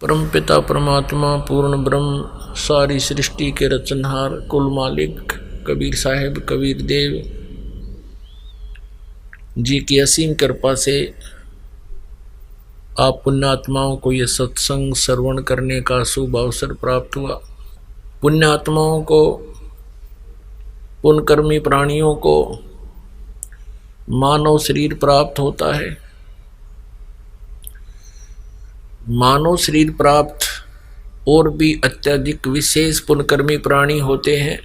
परमपिता परमात्मा पूर्ण ब्रह्म सारी सृष्टि के रचनहार कुल मालिक कबीर साहिब कबीर देव जी की असीम कृपा से आप पुण्यात्माओं को ये सत्संग श्रवण करने का शुभ अवसर प्राप्त हुआ। पुण्यात्माओं को, पुण्यकर्मी प्राणियों को मानव शरीर प्राप्त होता है। मानव शरीर प्राप्त और भी अत्यधिक विशेष पुण्यकर्मी प्राणी होते हैं,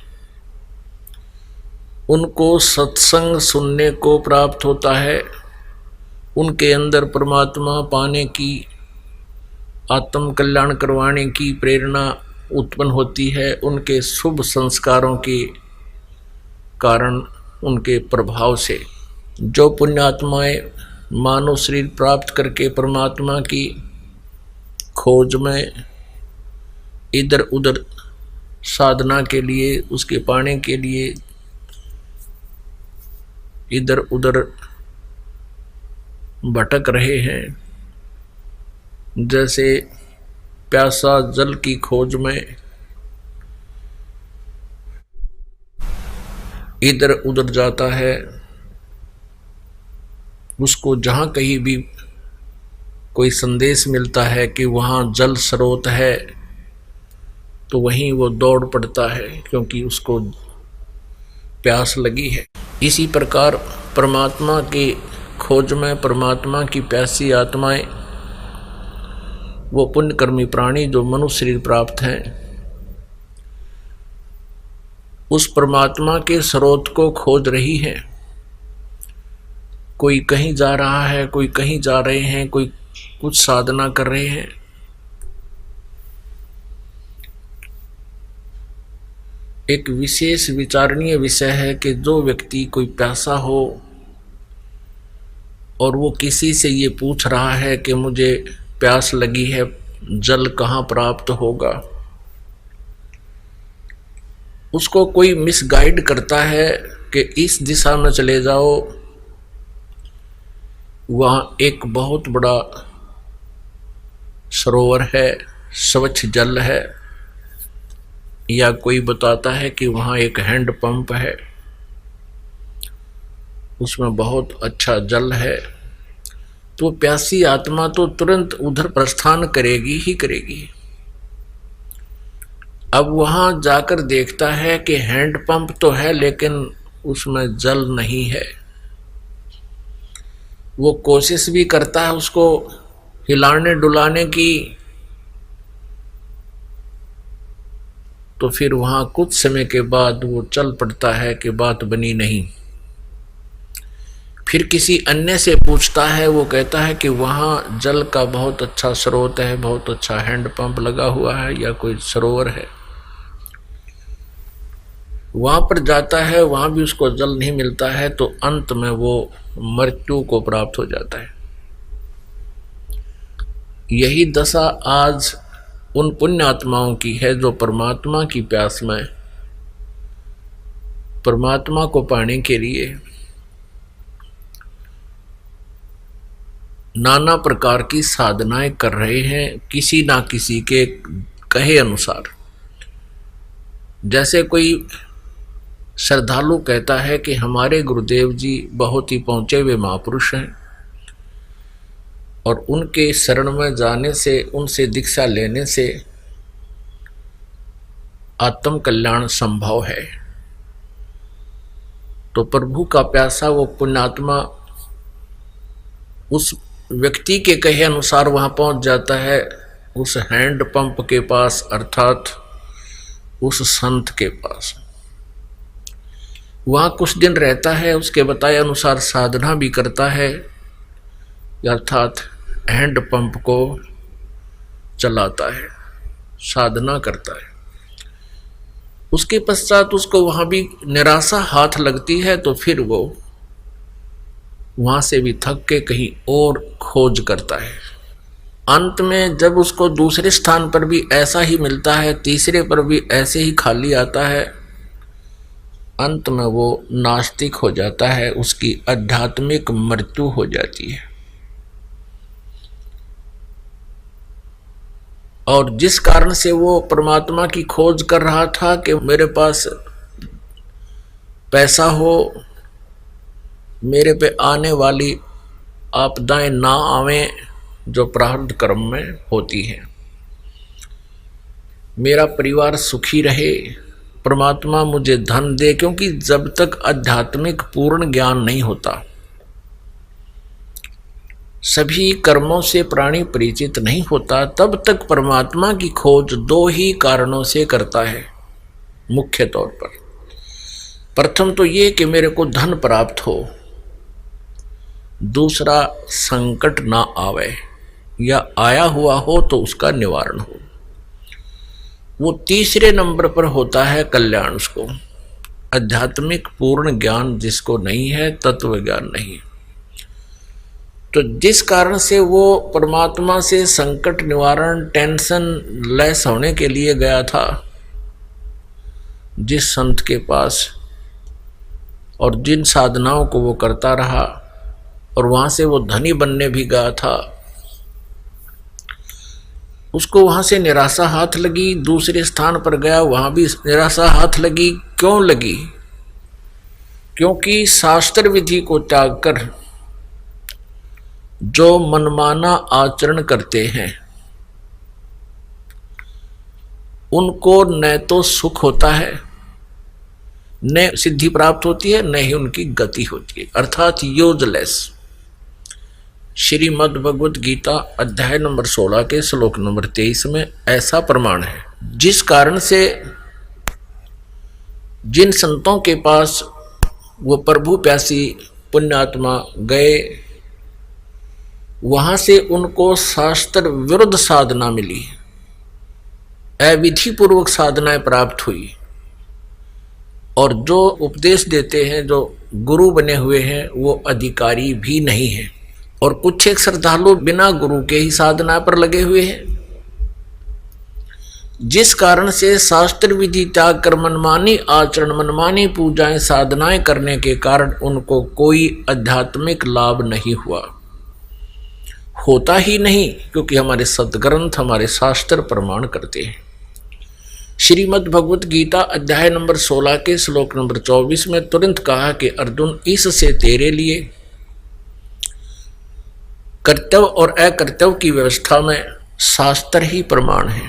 उनको सत्संग सुनने को प्राप्त होता है। उनके अंदर परमात्मा पाने की, आत्म कल्याण करवाने की प्रेरणा उत्पन्न होती है। उनके शुभ संस्कारों के कारण, उनके प्रभाव से जो पुण्यात्माएं मानव शरीर प्राप्त करके परमात्मा की खोज में इधर उधर साधना के लिए, उसके पाने के लिए इधर उधर भटक रहे हैं, जैसे प्यासा जल की खोज में इधर उधर जाता है, उसको जहाँ कहीं भी कोई संदेश मिलता है कि वहाँ जल स्रोत है तो वहीं वो दौड़ पड़ता है, क्योंकि उसको प्यास लगी है। इसी प्रकार परमात्मा की खोज में परमात्मा की प्यासी आत्माएं, वो पुण्यकर्मी प्राणी जो मनुष्य शरीर प्राप्त हैं, उस परमात्मा के स्रोत को खोज रही हैं। कोई कहीं जा रहा है, कोई कहीं जा रहे हैं, कोई कुछ साधना कर रहे हैं। एक विशेष विचारणीय विषय है कि जो व्यक्ति कोई प्यासा हो और वो किसी से ये पूछ रहा है कि मुझे प्यास लगी है, जल कहाँ प्राप्त होगा, उसको कोई मिसगाइड करता है कि इस दिशा में चले जाओ, वहाँ एक बहुत बड़ा सरोवर है, स्वच्छ जल है, या कोई बताता है कि वहाँ एक हैंड पंप है, उसमें बहुत अच्छा जल है। तो प्यासी आत्मा तो तुरंत उधर प्रस्थान करेगी ही करेगी। अब वहाँ जाकर देखता है कि हैंड पंप तो है लेकिन उसमें जल नहीं है। वो कोशिश भी करता है उसको हिलाने डुलाने की, तो फिर वहाँ कुछ समय के बाद वो चल पड़ता है कि बात बनी नहीं। फिर किसी अन्य से पूछता है, वो कहता है कि वहाँ जल का बहुत अच्छा स्रोत है, बहुत अच्छा हैंड पंप लगा हुआ है या कोई सरोवर है। वहाँ पर जाता है, वहाँ भी उसको जल नहीं मिलता है, तो अंत में वो मृत्यु को प्राप्त हो जाता है। यही दशा आज उन पुण्य आत्माओं की है जो परमात्मा की प्यास में, परमात्मा को पाने के लिए नाना प्रकार की साधनाएं कर रहे हैं, किसी ना किसी के कहे अनुसार। जैसे कोई श्रद्धालु कहता है कि हमारे गुरुदेव जी बहुत ही पहुंचे हुए महापुरुष हैं और उनके शरण में जाने से, उनसे दीक्षा लेने से आत्म कल्याण संभव है। तो प्रभु का प्यासा वो पुण्यात्मा उस व्यक्ति के कहे अनुसार वहां पहुंच जाता है, उस हैंड पंप के पास, अर्थात उस संत के पास। वहां कुछ दिन रहता है, उसके बताए अनुसार साधना भी करता है, अर्थात हैंड पंप को चलाता है, साधना करता है। उसके पश्चात उसको वहां भी निराशा हाथ लगती है, तो फिर वो वहां से भी थक के कहीं और खोज करता है। अंत में जब उसको दूसरे स्थान पर भी ऐसा ही मिलता है, तीसरे पर भी ऐसे ही खाली आता है, अंत में वो नास्तिक हो जाता है, उसकी आध्यात्मिक मृत्यु हो जाती है। और जिस कारण से वो परमात्मा की खोज कर रहा था कि मेरे पास पैसा हो, मेरे पे आने वाली आपदाएं ना आवें जो प्रारब्ध कर्म में होती हैं, मेरा परिवार सुखी रहे, परमात्मा मुझे धन दे, क्योंकि जब तक आध्यात्मिक पूर्ण ज्ञान नहीं होता, सभी कर्मों से प्राणी परिचित नहीं होता, तब तक परमात्मा की खोज दो ही कारणों से करता है मुख्य तौर पर। प्रथम तो ये कि मेरे को धन प्राप्त हो, दूसरा संकट ना आवे या आया हुआ हो तो उसका निवारण हो। वो तीसरे नंबर पर होता है कल्याण उसको। आध्यात्मिक पूर्ण ज्ञान जिसको नहीं है, तत्व ज्ञान नहीं, तो जिस कारण से वो परमात्मा से संकट निवारण, टेंशन लेस होने के लिए गया था जिस संत के पास, और जिन साधनाओं को वो करता रहा, और वहाँ से वो धनी बनने भी गया था, उसको वहाँ से निराशा हाथ लगी। दूसरे स्थान पर गया, वहाँ भी निराशा हाथ लगी। क्यों लगी? क्योंकि शास्त्र विधि को त्याग कर जो मनमाना आचरण करते हैं उनको न तो सुख होता है, न सिद्धि प्राप्त होती है, न ही उनकी गति होती है, अर्थात यूजलेस। श्रीमद् भगवत गीता अध्याय नंबर 16 के श्लोक नंबर 23 में ऐसा प्रमाण है। जिस कारण से जिन संतों के पास वो प्रभु प्यासी पुण्यात्मा गए, वहां से उनको शास्त्र विरुद्ध साधना मिली, अविधि पूर्वक साधनाएं प्राप्त हुई, और जो उपदेश देते हैं, जो गुरु बने हुए हैं, वो अधिकारी भी नहीं है, और कुछ एक श्रद्धालु बिना गुरु के ही साधना पर लगे हुए हैं। जिस कारण से शास्त्र विधि त्याग कर मनमानी आचरण, मनमानी पूजाएं, साधनाएं करने के कारण उनको कोई आध्यात्मिक लाभ नहीं हुआ, होता ही नहीं, क्योंकि हमारे सदग्रंथ, हमारे शास्त्र प्रमाण करते हैं। श्रीमद् भगवत गीता अध्याय नंबर 16 के श्लोक नंबर 24 में तुरंत कहा कि अर्जुन, इससे तेरे लिए कर्तव्य और अकर्तव्य की व्यवस्था में शास्त्र ही प्रमाण है।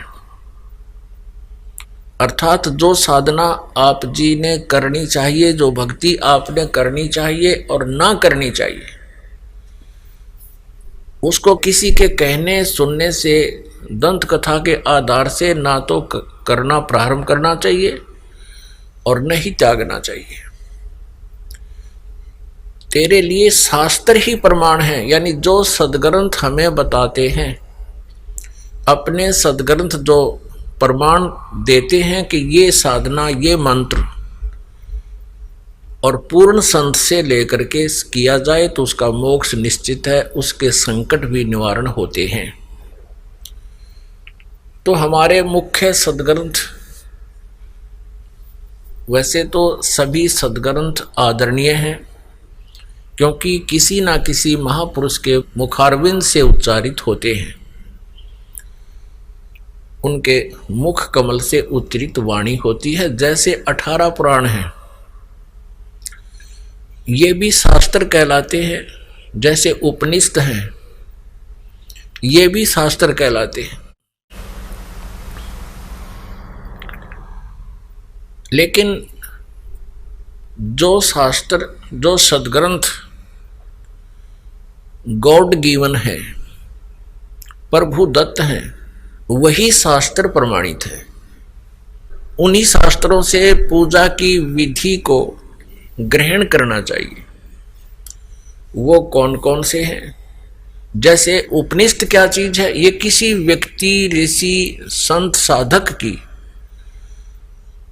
अर्थात जो साधना आप जी ने करनी चाहिए, जो भक्ति आपने करनी चाहिए और ना करनी चाहिए, उसको किसी के कहने सुनने से, दंत कथा के आधार से ना तो करना प्रारंभ करना चाहिए और न ही त्यागना चाहिए। तेरे लिए शास्त्र ही प्रमाण है, यानी जो सदग्रंथ हमें बताते हैं, अपने सदग्रंथ जो प्रमाण देते हैं कि ये साधना, ये मंत्र और पूर्ण संत से लेकर के किया जाए तो उसका मोक्ष निश्चित है, उसके संकट भी निवारण होते हैं। तो हमारे मुख्य सदग्रंथ, वैसे तो सभी सदग्रंथ आदरणीय हैं, क्योंकि किसी ना किसी महापुरुष के मुखारविंद से उच्चारित होते हैं, उनके मुख कमल से उच्चरित वाणी होती है। जैसे 18 पुराण हैं, ये भी शास्त्र कहलाते हैं, जैसे उपनिषद हैं, ये भी शास्त्र कहलाते हैं। लेकिन जो शास्त्र, जो सदग्रंथ गॉड गिवन है, प्रभु दत्त हैं, वही शास्त्र प्रमाणित है। उन्हीं शास्त्रों से पूजा की विधि को ग्रहण करना चाहिए। वो कौन कौन से हैं? जैसे उपनिषद क्या चीज है? ये किसी व्यक्ति, ऋषि, संत, साधक की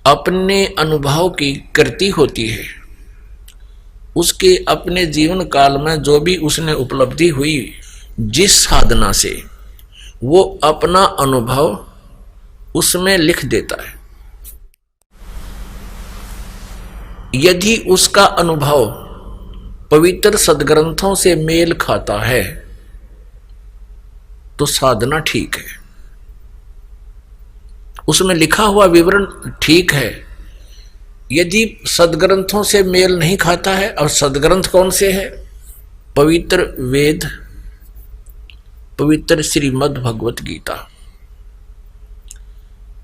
अपने अनुभव की कृति होती है। उसके अपने जीवन काल में जो भी उसने उपलब्धि हुई, जिस साधना से, वो अपना अनुभव उसमें लिख देता है। यदि उसका अनुभव पवित्र सदग्रंथों से मेल खाता है तो साधना ठीक है। उसमें लिखा हुआ विवरण ठीक है, यदि सदग्रंथों से मेल नहीं खाता है, और सदग्रंथ कौन से है? पवित्र वेद, पवित्र श्रीमद् भगवत गीता।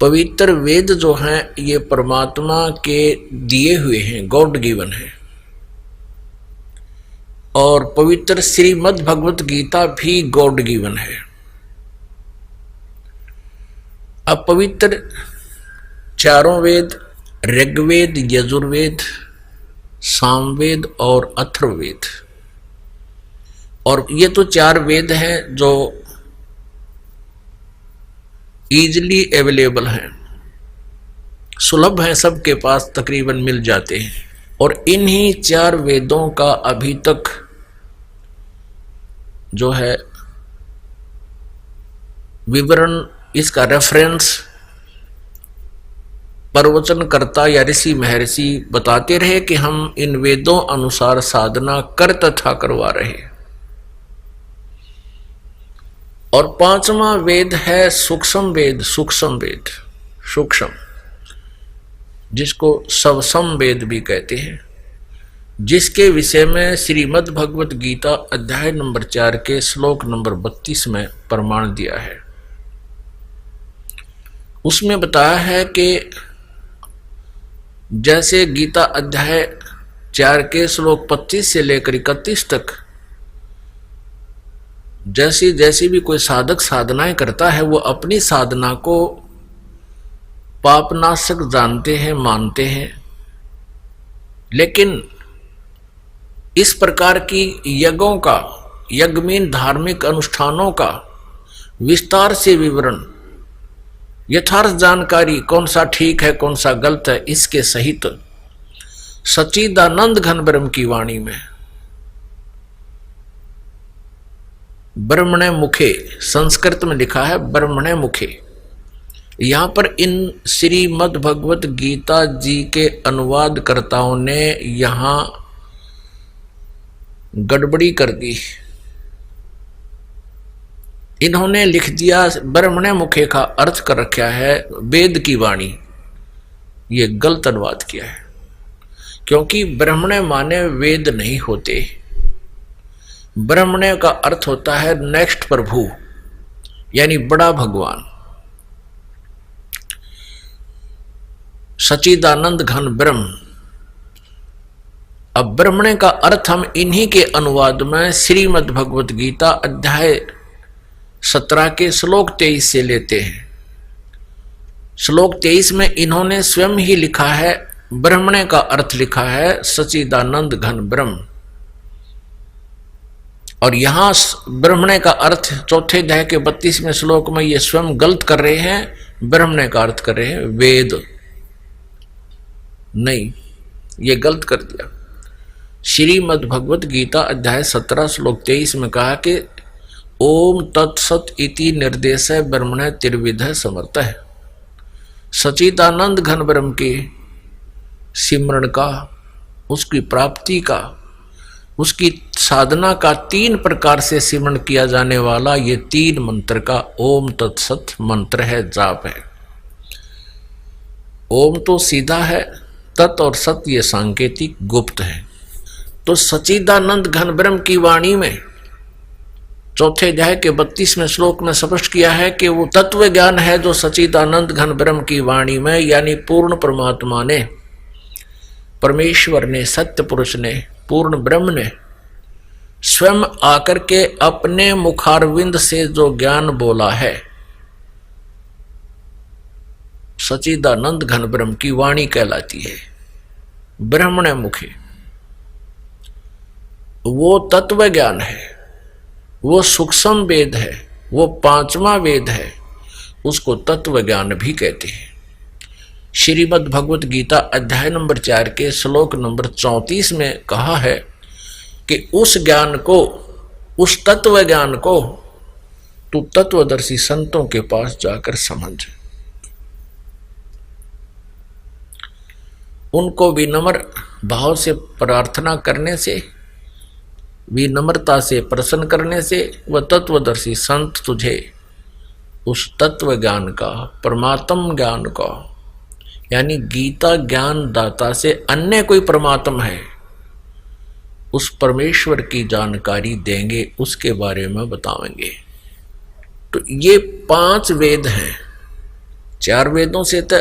पवित्र वेद जो हैं ये परमात्मा के दिए हुए हैं, गॉड गिवन है, और पवित्र श्रीमद् भगवत गीता भी गॉड गिवन है। अब पवित्र चारों वेद, ऋग्वेद, यजुर्वेद, सामवेद और अथर्ववेद, और ये तो चार वेद हैं जो इजीली अवेलेबल हैं, सुलभ हैं, सबके पास तकरीबन मिल जाते हैं। और इन्हीं चार वेदों का अभी तक जो है विवरण, इसका रेफरेंस प्रवचनकर्ता या ऋषि महर्षि बताते रहे कि हम इन वेदों अनुसार साधना कर तथा करवा रहे। और पांचवा वेद है सूक्ष्म वेद, सूक्ष्म वेद, सूक्ष्म, जिसको सवसम वेद भी कहते हैं, जिसके विषय में श्रीमद् भगवत गीता अध्याय नंबर 4 के श्लोक नंबर 32 में प्रमाण दिया है। उसमें बताया है कि जैसे गीता अध्याय 4 के श्लोक 25 से लेकर 31 तक जैसी जैसी भी कोई साधक साधनाएं करता है, वो अपनी साधना को पापनाशक जानते हैं, मानते हैं, लेकिन इस प्रकार की यज्ञों का, यज्ञमीन धार्मिक अनुष्ठानों का विस्तार से विवरण, यथार्थ जानकारी, कौन सा ठीक है कौन सा गलत है, इसके सहित सच्चिदानंद घन ब्रह्म की वाणी में ब्रह्मणे मुखे, संस्कृत में लिखा है ब्रह्मणे मुखे। यहां पर इन श्रीमद् भगवत गीता जी के अनुवादकर्ताओं ने यहां गड़बड़ी कर दी। इन्होंने लिख दिया ब्रह्मणे मुखे का अर्थ कर रखा है वेद की वाणी। ये गलत अनुवाद किया है, क्योंकि ब्रह्मणे माने वेद नहीं होते। ब्रह्मणे का अर्थ होता है नेक्स्ट प्रभु, यानी बड़ा भगवान, सच्चिदानंद घन ब्रह्म। अब ब्रह्मणे का अर्थ हम इन्हीं के अनुवाद में श्रीमद् भगवत गीता अध्याय 17 के श्लोक 23 से लेते हैं। श्लोक 23 में इन्होंने स्वयं ही लिखा है, ब्रह्मणे का अर्थ लिखा है सच्चिदानंद घन ब्रह्म, और यहां ब्रह्मणे का अर्थ चौथे अध्याय के 32वें श्लोक में ये स्वयं गलत कर रहे हैं, ब्रह्मणे का अर्थ कर रहे हैं वेद। नहीं, ये गलत कर दिया। श्रीमद् भगवत गीता अध्याय 17 श्लोक 23 में कहा कि ओम तत्सत इति निर्देश ब्रह्मणे त्रिविध समर्थ है। सच्चिदानंद घन ब्रह्म के सिमरण का, उसकी प्राप्ति का, उसकी साधना का 3 प्रकार से सिमरण किया जाने वाला ये 3 मंत्र का ओम तत्सत मंत्र है, जाप है। ओम तो सीधा है, तत् और सत ये सांकेतिक गुप्त है। तो सच्चिदानंद घन ब्रह्म की वाणी में चौथे अध्याय के 32वें श्लोक में स्पष्ट किया है कि वो तत्व ज्ञान है जो सच्चिदानंद घन ब्रह्म की वाणी में, यानी पूर्ण परमात्मा ने, परमेश्वर ने, सत्य पुरुष ने, पूर्ण ब्रह्म ने स्वयं आकर के अपने मुखारविंद से जो ज्ञान बोला है, सच्चिदानंद घन ब्रह्म की वाणी कहलाती है, ब्रह्मणे मुखे। वो तत्व ज्ञान है, वो सूक्ष्म वेद है, वो 5वां वेद है, उसको तत्व ज्ञान भी कहते हैं। श्रीमद् भगवत गीता अध्याय नंबर 4 के श्लोक नंबर 34 में कहा है कि उस ज्ञान को, उस तत्व ज्ञान को तू तत्वदर्शी संतों के पास जाकर समझ। उनको विनम्र भाव से प्रार्थना करने से, विनम्रता से प्रसन्न करने से वह तत्वदर्शी संत तुझे उस तत्व ज्ञान का, परमात्म ज्ञान का, यानी गीता ज्ञान दाता से अन्य कोई परमात्म है, उस परमेश्वर की जानकारी देंगे, उसके बारे में बताएंगे। तो ये 5 वेद हैं। 4 वेदों से तो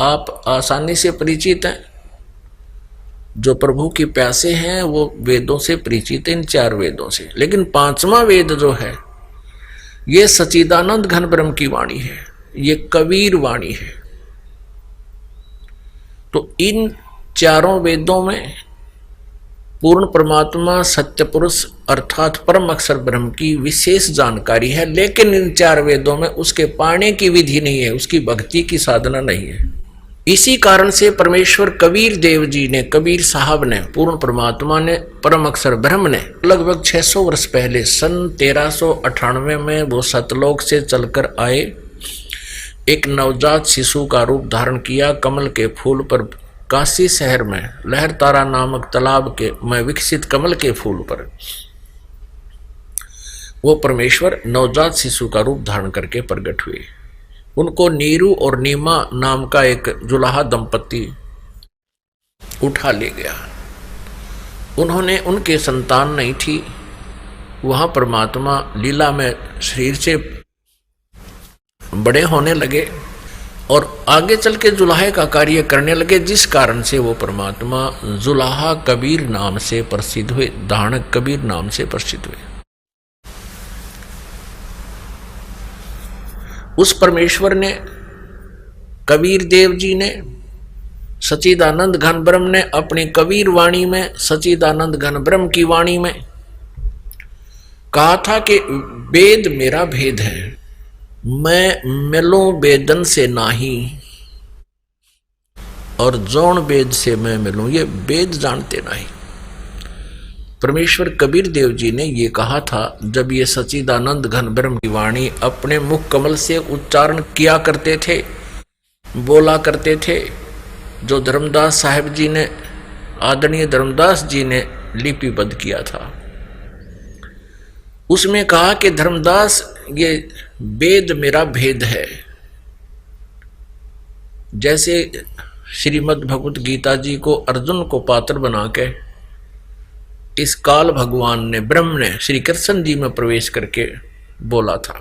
आप आसानी से परिचित हैं, जो प्रभु की प्यासे हैं वो वेदों से परिचित हैं, इन 4 वेदों से। लेकिन 5वां वेद जो है ये सच्चिदानंद घन ब्रह्म की वाणी है, ये कबीर वाणी है। तो इन 4 वेदों में पूर्ण परमात्मा सत्य पुरुष अर्थात परम अक्षर ब्रह्म की विशेष जानकारी है, लेकिन इन 4 वेदों में उसके पाने की विधि नहीं है, उसकी भक्ति की साधना नहीं है। इसी कारण से परमेश्वर कबीर देव जी ने, कबीर साहब ने, पूर्ण परमात्मा ने, परम अक्षर ब्रह्म ने लगभग 600 वर्ष पहले सन 1398 में वो सतलोक से चलकर आए, एक नवजात शिशु का रूप धारण किया, कमल के फूल पर, काशी शहर में लहर तारा नामक तालाब के में विकसित कमल के फूल पर वो परमेश्वर नवजात शिशु का रूप धारण करके प्रकट हुए। उनको नीरू और नीमा नाम का एक जुलाहा दंपति उठा ले गया। उन्होंने, उनके संतान नहीं थी। वहां परमात्मा लीला में शरीर से बड़े होने लगे और आगे चल के जुलाहे का कार्य करने लगे, जिस कारण से वो परमात्मा जुलाहा कबीर नाम से प्रसिद्ध हुए, धारणक कबीर नाम से प्रसिद्ध हुए। उस परमेश्वर ने, कबीर देव जी ने, सच्चिदानंद घन ब्रह्म ने अपनी कबीर वाणी में, सच्चिदानंद घन ब्रह्म की वाणी में कहा था कि वेद मेरा भेद है, मैं मिलूं वेदन से नाही, और जौन वेद से मैं मिलूं, ये वेद जानते नहीं। परमेश्वर कबीर देव जी ने ये कहा था जब ये सच्चिदानंद घन ब्रह्म की वाणी अपने मुख कमल से उच्चारण किया करते थे, बोला करते थे, जो धर्मदास साहिब जी ने, आदरणीय धर्मदास जी ने लिपिबद्ध किया था। उसमें कहा कि धर्मदास, ये वेद मेरा भेद है। जैसे श्रीमद् भगवत गीता जी को अर्जुन को पात्र बना के इस काल भगवान ने, ब्रह्म ने श्री कृष्ण जी में प्रवेश करके बोला था,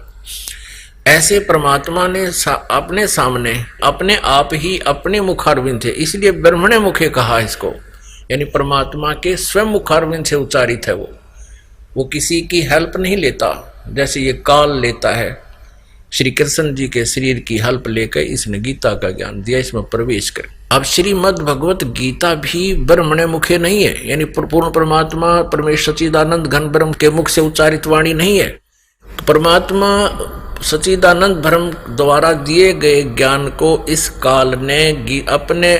ऐसे परमात्मा ने अपने सामने अपने आप ही अपने मुखारविंद थे, इसलिए ब्रह्मणे मुखे कहा इसको, यानी परमात्मा के स्वयं मुखारविंद से उच्चारित है। वो किसी की हेल्प नहीं लेता, जैसे ये काल लेता है। श्री कृष्ण जी के शरीर की हेल्प लेकर इसने गीता का ज्ञान दिया, इसमें प्रवेश कर। अब श्रीमद् भगवत गीता भी ब्रह्मणे मुखे नहीं है, यानी पूर्ण परमात्मा परमेश्वर सच्चिदानंद घन ब्रह्म के मुख से उच्चारित वाणी नहीं है। तो परमात्मा सच्चिदानंद ब्रह्म द्वारा दिए गए ज्ञान को इस काल ने अपने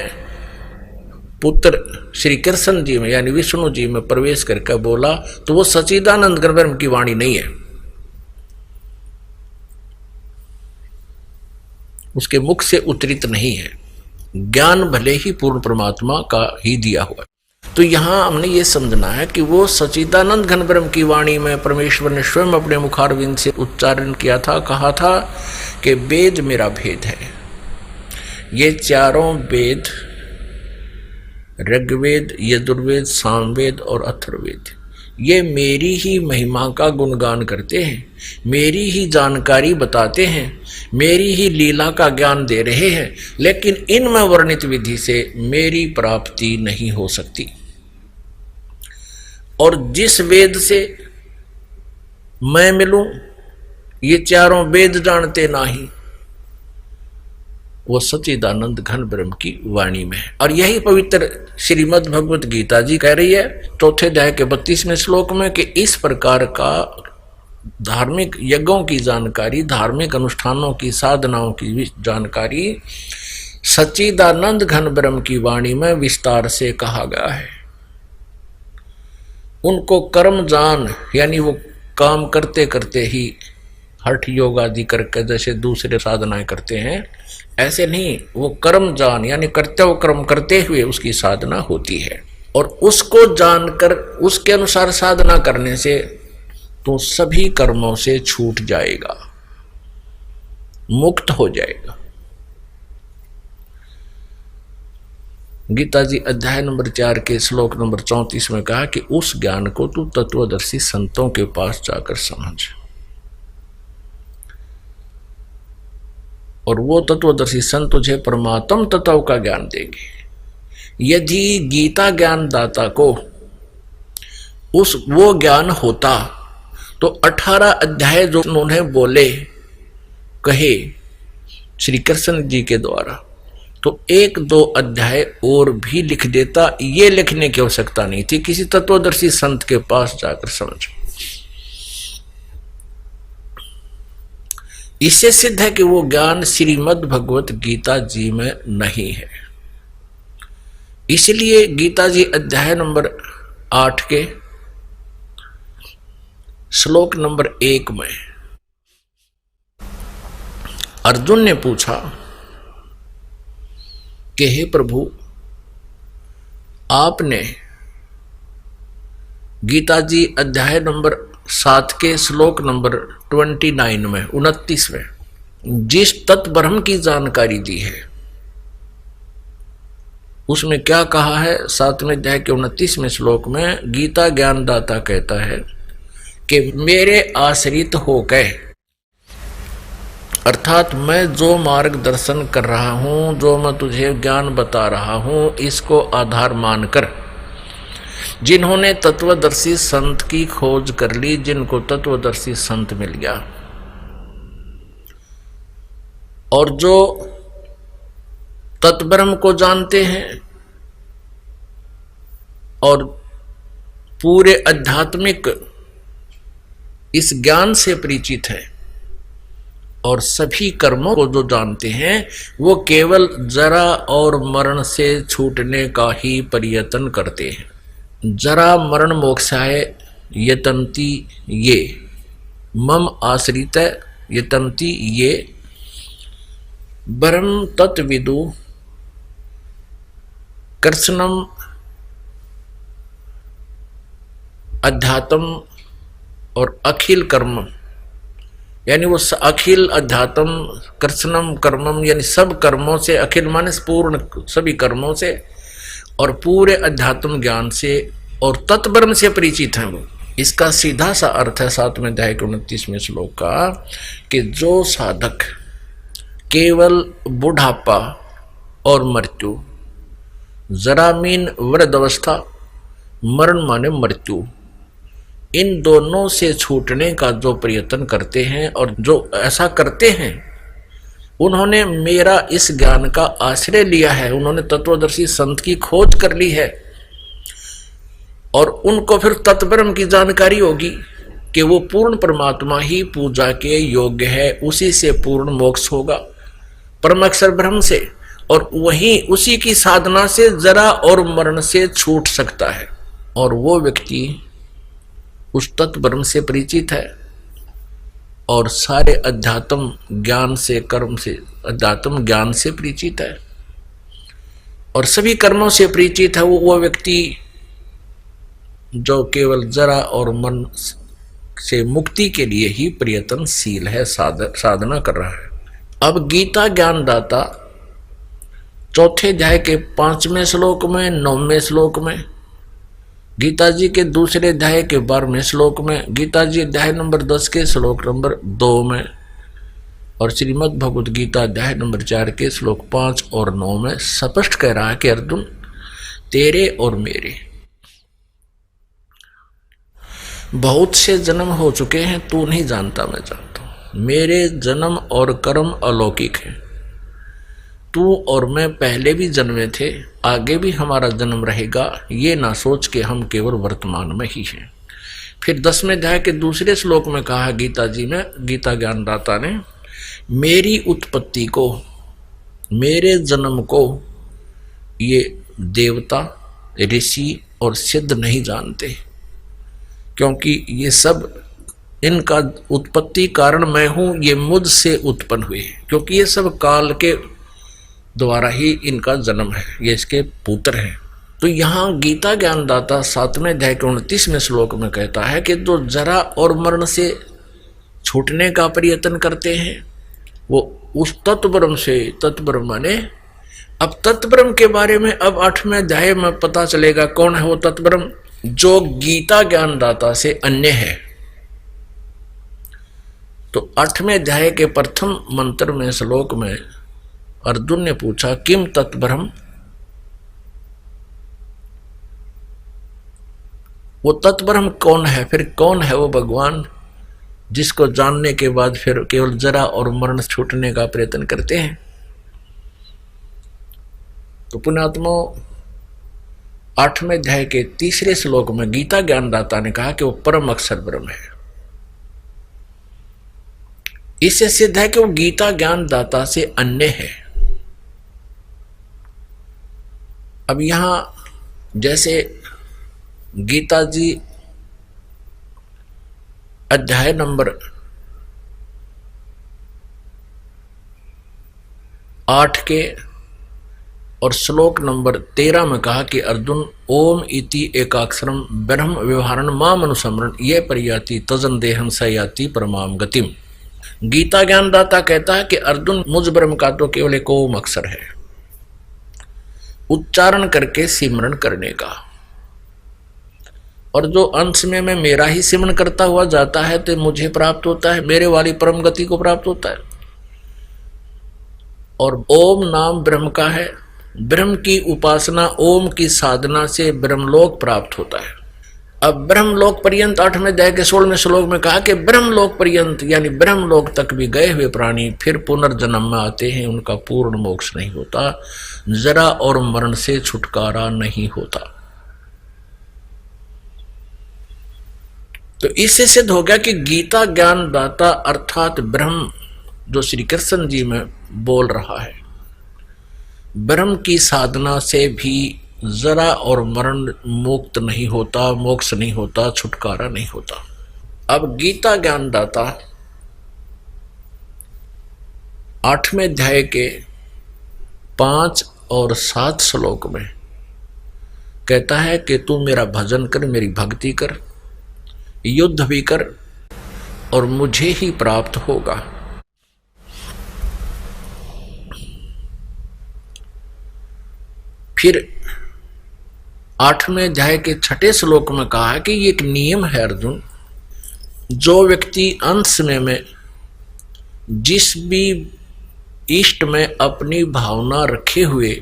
पुत्र श्री कृष्ण जी में, यानी विष्णु जी में प्रवेश करके बोला, तो वो सच्चिदानंद घन ब्रह्म की वाणी नहीं है, उसके मुख से उतरित नहीं है। ज्ञान भले ही पूर्ण परमात्मा का ही दिया हुआ। तो यहां हमने ये समझना है कि वो सच्चिदानंद घन ब्रह्म की वाणी में परमेश्वर ने स्वयं अपने मुखारविंद से उच्चारण किया था, कहा था कि वेद मेरा भेद है। ये 4 वेद, ऋग्वेद, यजुर्वेद, सामवेद और अथर्ववेद, ये मेरी ही महिमा का गुणगान करते हैं, मेरी ही जानकारी बताते हैं, मेरी ही लीला का ज्ञान दे रहे हैं, लेकिन इनमें वर्णित विधि से मेरी प्राप्ति नहीं हो सकती। और जिस वेद से मैं मिलूं, ये 4 वेद जानते नहीं, वो सच्चिदानंद घन ब्रह्म की वाणी में है। और यही पवित्र श्रीमद् भगवत गीता जी कह रही है 4th अध्याय के 32वें श्लोक में कि इस प्रकार का धार्मिक यज्ञों की जानकारी, धार्मिक अनुष्ठानों की, साधनाओं की जानकारी सच्चिदानंद घन ब्रह्म की वाणी में विस्तार से कहा गया है। उनको कर्म जान, यानी वो काम करते करते ही हठ योग आदि करके जैसे दूसरे साधनाएं करते हैं, ऐसे नहीं, वो कर्म जान, यानी कर्तव्य कर्म करते हुए उसकी साधना होती है। और उसको जानकर उसके अनुसार साधना करने से तो सभी कर्मों से छूट जाएगा। मुक्त हो जाएगा। गीता जी अध्याय नंबर 4 के श्लोक नंबर 34 में कहा कि उस ज्ञान को तू तत्वदर्शी संतों के पास जाकर समझ, और वो तत्वदर्शी संत तुझे परमात्म तत्व का ज्ञान देंगे। यदि गीता ज्ञान दाता को वो ज्ञान होता तो 18 अध्याय जो उन्होंने बोले कहे श्री कृष्ण जी के द्वारा, तो 1-2 अध्याय और भी लिख देता। ये लिखने की आवश्यकता नहीं थी, किसी तत्वदर्शी संत के पास जाकर समझ। इससे सिद्ध है कि वो ज्ञान श्रीमद् भगवत गीता जी में नहीं है। इसलिए गीता जी अध्याय नंबर 8 के श्लोक नंबर 1 में अर्जुन ने पूछा कि हे प्रभु, आपने गीता जी अध्याय नंबर 7 के श्लोक नंबर 29 में 29 में जिस तत्ब्रह्म की जानकारी दी है, उसमें क्या कहा है? 7वें अध्याय के 29वें श्लोक में गीता ज्ञानदाता कहता है कि मेरे आश्रित होकर, अर्थात मैं जो मार्गदर्शन कर रहा हूं, जो मैं तुझे ज्ञान बता रहा हूं, इसको आधार मानकर जिन्होंने तत्वदर्शी संत की खोज कर ली, जिनको तत्वदर्शी संत मिल गया, और जो तत्ब्रह्म को जानते हैं और पूरे आध्यात्मिक इस ज्ञान से परिचित है, और सभी कर्मों को जो जानते हैं, वो केवल जरा और मरण से छूटने का ही प्रयत्न करते हैं। जरा मरण मोक्षाय यतन्ति ये, मम आश्रित यतन्ति ये, ब्रह्म तत्विदु कृष्णम अध्यात्म और अखिल कर्म, यानी वो अखिल अध्यात्म कृष्णम कर्मम, यानी सब कर्मों से, अखिल माने पूर्ण सभी कर्मों से और पूरे अध्यात्म ज्ञान से और तत्ब्रह्म से परिचित हैं वो। इसका सीधा सा अर्थ है 7वें अध्याय के 29वें श्लोक का कि जो साधक केवल बुढ़ापा और मृत्यु, जरा मीन वृद्ध अवस्था, मरण माने मृत्यु, इन दोनों से छूटने का जो प्रयत्न करते हैं, और जो ऐसा करते हैं उन्होंने मेरा इस ज्ञान का आश्रय लिया है, उन्होंने तत्वदर्शी संत की खोज कर ली है, और उनको फिर तत्ब्रह्म की जानकारी होगी कि वो पूर्ण परमात्मा ही पूजा के योग्य है, उसी से पूर्ण मोक्ष होगा, परम अक्षर ब्रह्म से, और वही उसी की साधना से जरा और मरण से छूट सकता है। और वो व्यक्ति उस तत्ब्रह्म से परिचित है और सारे अध्यात्म ज्ञान से, कर्म से, अध्यात्म ज्ञान से परिचित है और सभी कर्मों से परिचित है। वो व्यक्ति जो केवल जरा और मन से मुक्ति के लिए ही प्रयत्नशील है, साधना कर रहा है। अब गीता ज्ञानदाता 4थे अध्याय के 5वें श्लोक में, 9वें श्लोक में, गीता जी के 2रे अध्याय के 12वें श्लोक में, गीता जी अध्याय नंबर 10 के श्लोक नंबर 2 में, और श्रीमद् भगवद गीता अध्याय नंबर 4 के श्लोक 5 और 9 में स्पष्ट कह रहा है कि अर्जुन, तेरे और मेरे बहुत से जन्म हो चुके हैं, तू नहीं जानता, मैं जानता हूं। मेरे जन्म और कर्म अलौकिक हैं। तू और मैं पहले भी जन्मे थे, आगे भी हमारा जन्म रहेगा, ये ना सोच के हम केवल वर्तमान में ही हैं। फिर 10वें अध्याय के 2रे श्लोक में कहा गीता जी में, गीता ज्ञानदाता ने, मेरी उत्पत्ति को, मेरे जन्म को ये देवता, ऋषि और सिद्ध नहीं जानते, क्योंकि ये सब, इनका उत्पत्ति कारण मैं हूं, ये मुझसे उत्पन्न हुए, क्योंकि ये सब काल के द्वारा ही इनका जन्म है, ये इसके पुत्र हैं। तो यहाँ गीता ज्ञानदाता 7वें अध्याय के 29वें श्लोक में कहता है कि जो जरा और मरण से छूटने का प्रयत्न करते हैं वो उस तत्ब्रह्म से, तत्ब्रह्म माने अब तत्ब्रह्म के बारे में अब 8वें अध्याय में पता चलेगा कौन है वो तत्ब्रह्म जो गीता ज्ञानदाता से अन्य है। तो 8वें अध्याय के प्रथम मंत्र में, श्लोक में अर्जुन ने पूछा किम तत्ब्रह्म, वो तत्ब्रह्म कौन है, फिर कौन है वो भगवान जिसको जानने के बाद फिर केवल जरा और मरण छूटने का प्रयत्न करते हैं। तो पुण्यात्मा 8वें अध्याय के 3रे श्लोक में गीता ज्ञानदाता ने कहा कि वो परम अक्षर ब्रह्म है। इससे सिद्ध है कि वो गीता ज्ञानदाता से अन्य है। अब यहां जैसे गीता जी अध्याय नंबर 8 के और श्लोक नंबर 13 में कहा कि अर्जुन ओम इति एकाक्षरम ब्रह्म व्यवहारण माम अनुसमरण ये परियाति तजन देहम सयाति परमाम गतिम। गीता ज्ञानदाता कहता है कि अर्जुन मुझ ब्रह्म का तो केवल एक ओम अक्षर है, उच्चारण करके सिमरण करने का, और जो अंश में मैं मेरा ही सिमरण करता हुआ जाता है तो मुझे प्राप्त होता है, मेरे वाली परम गति को प्राप्त होता है। और ओम नाम ब्रह्म का है, ब्रह्म की उपासना ओम की साधना से ब्रह्मलोक प्राप्त होता है। अब ब्रह्मलोक पर्यंत 8वें अध्याय के 16वें श्लोक में कहा कि ब्रह्मलोक पर्यंत यानी ब्रह्मलोक तक भी गए हुए प्राणी फिर पुनर्जन्म में आते हैं, उनका पूर्ण मोक्ष नहीं होता, जरा और मरण से छुटकारा नहीं होता। तो इससे सिद्ध हो गया कि गीता ज्ञानदाता अर्थात ब्रह्म जो श्री कृष्ण जी में बोल रहा है, ब्रह्म की साधना से भी जरा और मरण मुक्त नहीं होता, मोक्ष नहीं होता, छुटकारा नहीं होता। अब गीता ज्ञानदाता 8वें अध्याय के 5 और 7 श्लोक में कहता है कि तू मेरा भजन कर, मेरी भक्ति कर, युद्ध भी कर और मुझे ही प्राप्त होगा। फिर 8वें अध्याय के 6ठे श्लोक में कहा है कि ये एक नियम है अर्जुन, जो व्यक्ति अंत में जिस भी इष्ट में अपनी भावना रखे हुए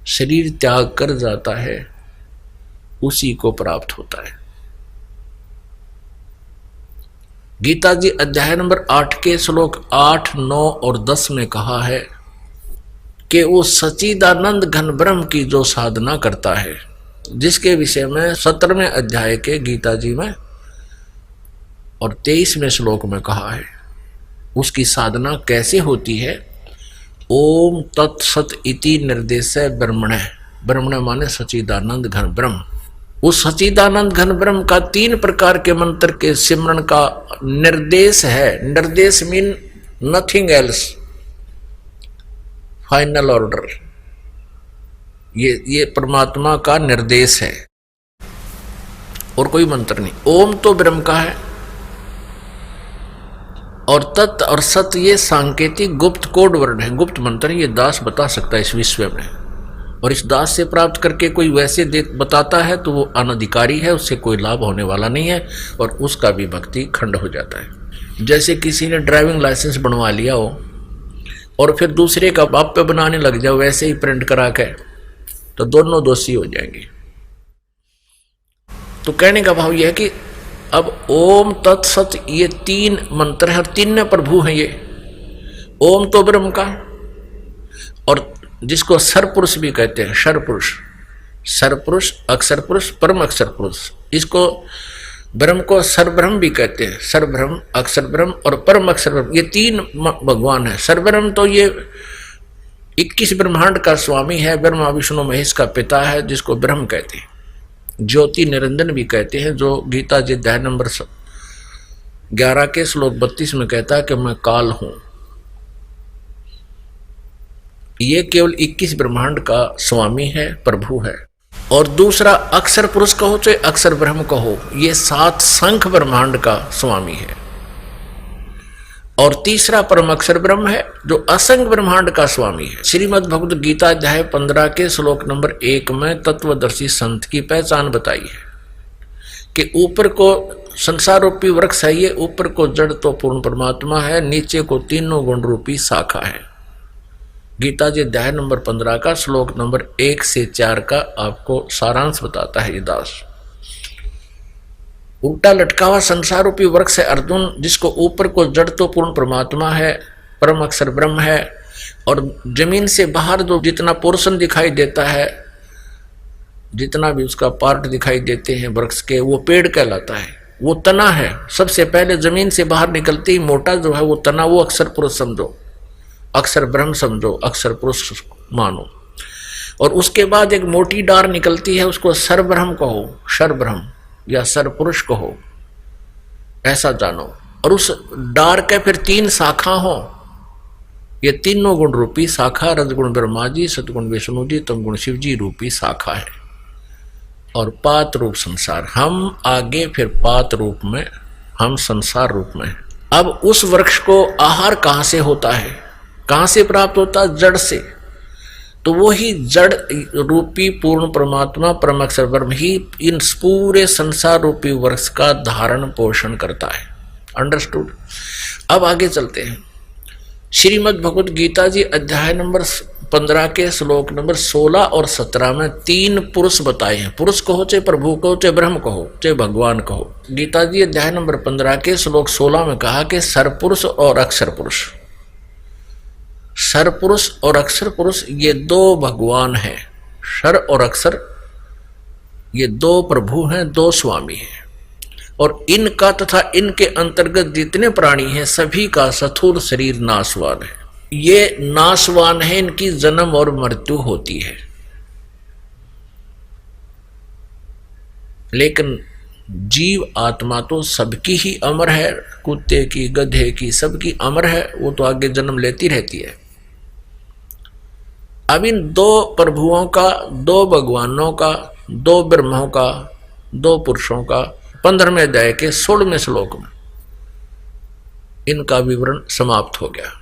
शरीर त्याग कर जाता है उसी को प्राप्त होता है। गीता जी अध्याय नंबर 8 के श्लोक 8, 9 और 10 में कहा है कि वो सच्चिदानंद घन ब्रह्म की जो साधना करता है, जिसके विषय में 17वें अध्याय के गीता जी में और 23वें श्लोक में कहा है, उसकी साधना कैसे होती है। ओम तत्सत इति निर्देश ब्रह्मण, ब्रह्मण माने सच्चिदानंद घन ब्रह्म। उस सच्चिदानंद घन ब्रह्म का 3 प्रकार के मंत्र के सिमरण का निर्देश है। निर्देश mean nothing else, final order, ये परमात्मा का निर्देश है और कोई मंत्र नहीं। ओम तो ब्रह्म का है और तत् और सत ये सांकेतिक गुप्त कोड वर्ड है, गुप्त मंत्र। ये दास बता सकता है इस विश्व में, और इस दास से प्राप्त करके कोई वैसे बताता है तो वो अनधिकारी है, उससे कोई लाभ होने वाला नहीं है और उसका भी भक्ति खंड हो जाता है। जैसे किसी ने ड्राइविंग लाइसेंस बनवा लिया हो और फिर दूसरे का बाप पे बनाने लग जाओ वैसे ही प्रिंट करा के, तो दोनों दोषी हो जाएंगे। तो कहने का भाव यह है कि अब ओम तत्सत ये 3 मंत्र है और 3 प्रभु हैं। ये ओम तो ब्रह्म का, और जिसको सरपुरुष भी कहते हैं, सरपुरुष, सरपुरुष, अक्षर पुरुष, परम अक्षर पुरुष, इसको ब्रह्म को सरब्रह्म भी कहते हैं। सरब्रह्म, अक्षर ब्रह्म और परम अक्षर ब्रह्म, ये 3 भगवान है। सरब्रह्म तो ये 21 ब्रह्मांड का स्वामी है, ब्रह्मा विष्णु महेश का पिता है, जिसको ब्रह्म कहते हैं। ज्योति निरंजन भी कहते हैं, जो गीता जी अध्याय नंबर 11 के श्लोक 32 में कहता है कि मैं काल हूं। ये केवल 21 ब्रह्मांड का स्वामी है, प्रभु है। और दूसरा अक्षर पुरुष कहो चाहे अक्षर ब्रह्म कहो, ये 7 संख ब्रह्मांड का स्वामी है। और तीसरा परम अक्षर ब्रह्म है जो असंग ब्रह्मांड का स्वामी है। श्रीमद् भगवद गीता अध्याय 15 के श्लोक नंबर 1 में तत्वदर्शी संत की पहचान बताई है कि ऊपर को संसार रूपी वृक्ष है, ये ऊपर को जड़ तो पूर्ण परमात्मा है, नीचे को तीनों गुण रूपी शाखा है। गीता जी अध्याय नंबर 15 का श्लोक नंबर 1 से 4 का आपको सारांश बताता है ये दास। उल्टा लटका हुआ संसार रूपी वृक्ष है अर्जुन, जिसको ऊपर को जड़ तो पूर्ण परमात्मा है, परम अक्षर ब्रह्म है, और जमीन से बाहर जो जितना पोर्शन दिखाई देता है, जितना भी उसका पार्ट दिखाई देते हैं वृक्ष के, वो पेड़ कहलाता है, वो तना है। सबसे पहले जमीन से बाहर निकलती ही मोटा जो है वो तना, वो अक्षर पुरुष समझो, अक्षर ब्रह्म समझो, अक्षर पुरुष मानो। और उसके बाद एक मोटी डार निकलती है, उसको सर ब्रह्म कहो, सर ब्रह्म या सर पुरुष कहो, ऐसा जानो। और उस डार के फिर 3 शाखा हो, ये तीनों गुण रूपी शाखा रजगुण ब्रह्मा जी, सतगुण विष्णु जी, तमगुण शिव जी रूपी शाखा है। और पात रूप संसार, हम आगे फिर पात रूप में, हम संसार रूप में। अब उस वृक्ष को आहार कहाँ से होता है, कहाँ से प्राप्त होता है? जड़ से। तो वो ही जड़ रूपी पूर्ण परमात्मा परम अक्षर ब्रह्म ही इन पूरे संसार रूपी वृक्ष का धारण पोषण करता है। अंडरस्टूड? अब आगे चलते हैं। श्रीमद् भगवद गीता जी अध्याय नंबर 15 के श्लोक नंबर 16 और 17 में 3 पुरुष बताए हैं। पुरुष कहो, चाहे प्रभु कहो, चाहे ब्रह्म कहो, चाहे भगवान कहो। गीता जी अध्याय नंबर 15 के श्लोक 16 में कहा कि सरपुरुष और अक्षर पुरुष, सर पुरुष और अक्षर पुरुष ये 2 भगवान हैं। सर और अक्षर ये 2 प्रभु हैं, 2 स्वामी हैं। और इनका तथा इनके अंतर्गत जितने प्राणी हैं सभी का स्थूल शरीर नाशवान है। ये नाशवान है, इनकी जन्म और मृत्यु होती है। लेकिन जीव आत्मा तो सबकी ही अमर है, कुत्ते की, गधे की, सबकी अमर है, वो तो आगे जन्म लेती रहती है। अब इन 2 प्रभुओं का, 2 भगवानों का, 2 ब्रह्मों का, 2 पुरुषों का 15वें अध्याय के 16वें श्लोक में इनका विवरण समाप्त हो गया।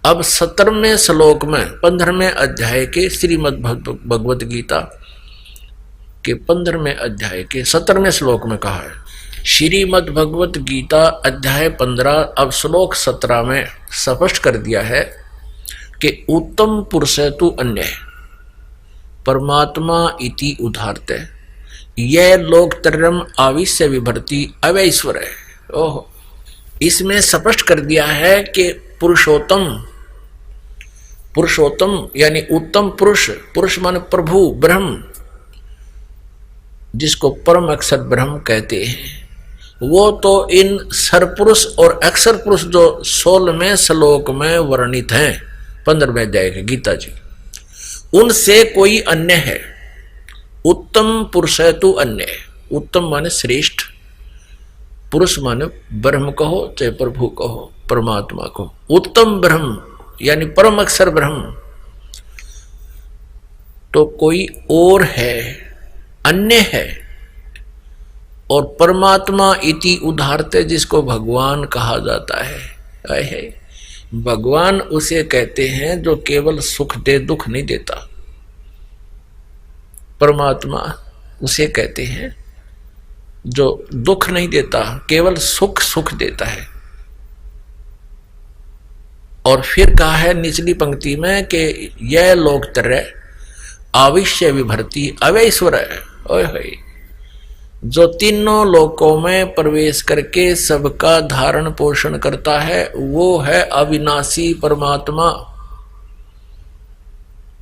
अब 17वें श्लोक में 15वें अध्याय के श्रीमद् भगवद गीता के 15वें अध्याय के 17वें श्लोक में कहा है। श्रीमद् भगवद गीता अध्याय 15 अब श्लोक 17 में स्पष्ट कर दिया है कि उत्तम पुरुष तु अन्य परमात्मा इति उदाहरते यह लोकत्रयम् आविश्य विभर्ति अवैश्वर है। ओह, इसमें स्पष्ट कर दिया है कि पुरुषोत्तम, पुरुषोत्तम यानी उत्तम पुरुष, पुरुष माने प्रभु ब्रह्म, जिसको परम अक्षर ब्रह्म कहते हैं, वो तो इन सरपुरुष और अक्षर पुरुष जो 16वें श्लोक में वर्णित हैं 15वें अध्याय के गीता जी, उनसे कोई अन्य है। उत्तम पुरुष है तू अन्य। उत्तम माने श्रेष्ठ, पुरुष माने ब्रह्म कहो चाहे प्रभु कहो, परमात्मा को उत्तम ब्रह्म यानी परम अक्षर ब्रह्म तो कोई और है, अन्य है। और परमात्मा इति उदाहरते जिसको भगवान कहा जाता है, भगवान उसे कहते हैं जो केवल सुख दे, दुख नहीं देता। परमात्मा उसे कहते हैं जो दुख नहीं देता, केवल सुख सुख देता है। और फिर कहा है निचली पंक्ति में कि यह लोकत्रय आविश्य विभर्ति अवैश्वर है। ओए, जो तीनों लोकों में प्रवेश करके सबका धारण पोषण करता है वो है अविनाशी परमात्मा,